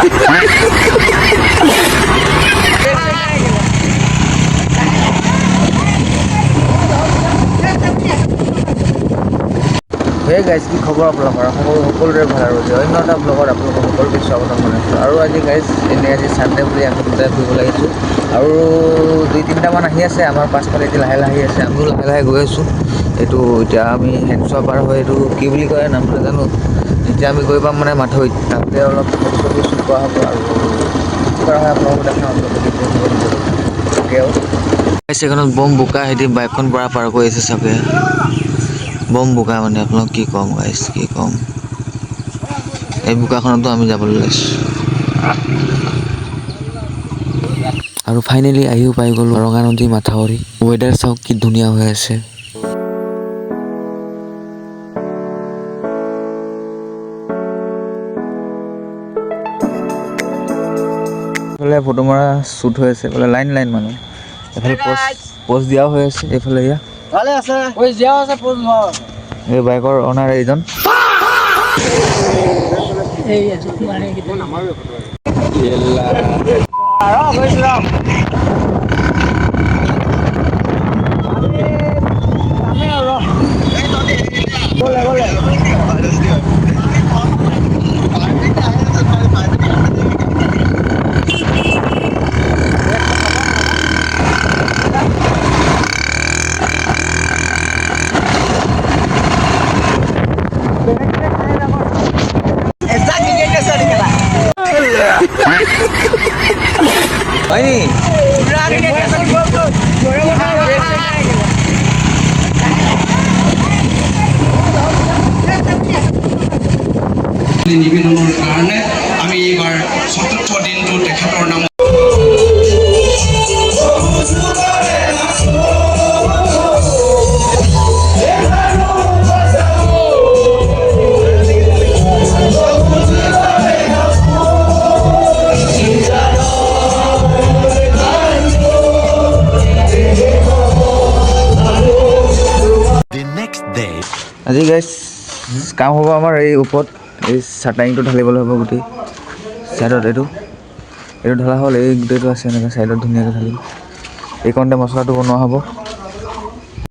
Hey guys, কি খবৰ আপোনালোকৰ? সকলোৰে ভাল আৰু অন্য এটা ব্লগত আপোনালোকৰ সকলোকে স্বাগতম জনাইছোঁ। আৰু আজি গাইজ আজি ছানডে বুলি আমি দুটাই ফুৰিব লাগিছোঁ। আৰু 2-3টামান আহি আছে আমাৰ পাছফালে, এতিয়া লাহে লাহে আহি আছে, আমিও লাহে লাহে গৈ আছোঁ। এইটো এতিয়া আমি হেণ্ডচোৱা পাৰ হয়, এইটো কি বুলি কয় নামটো নাজানো। এতিয়া আমি গৈ পাম মানে মাথৈত, তাতে অলপ ফটো চটো শ্বুট কৰা হ'ব আৰু কি কৰা হয় আপোনালোকক দেখাম। এইখনত বম বোকা সিহঁতি বাইকখন পৰা পাৰ কৰি আছে চাগে। বম বোকা মানে আপোনাক কি ক'ম গাইছ, কি ক'ম। এই বোকাখনতো আমি যাবলৈ লৈছোঁ। আৰু ফাইনেলি আহিও পাই গ'লোঁ ৰঙা নদী মাথাউৰি। ৱেডাৰ চাওক কি ধুনীয়া হৈ আছে। এইফালে ফটো মৰা শ্বুট হৈ আছে, এইফালে লাইন লাইন মানুহ। এইফালে প'ষ্ট দিয়াও হৈ আছে, এইফালে এয়া ভালে আছে, দিয়াও আছে প'ষ্ট লোৱা। এই বাইকৰ অনাৰ এইজন। নিবেদনৰ কাৰণে আমি এইবাৰ ৪ৰ্থ দিনটো তেখেতৰ নামত আজি গাইজ কাম হ'ব আমাৰ এই ওপৰত, এই চাটাৰিংটো ঢালিবলৈ হ'ব গোটেই ছাইডত। এইটো ঢলা হ'ল, এই গোটেইটো আছে এনেকৈ ছাইডত ধুনীয়াকৈ ঢালিম। এইকণতে মছলাটো বনোৱা হ'ব।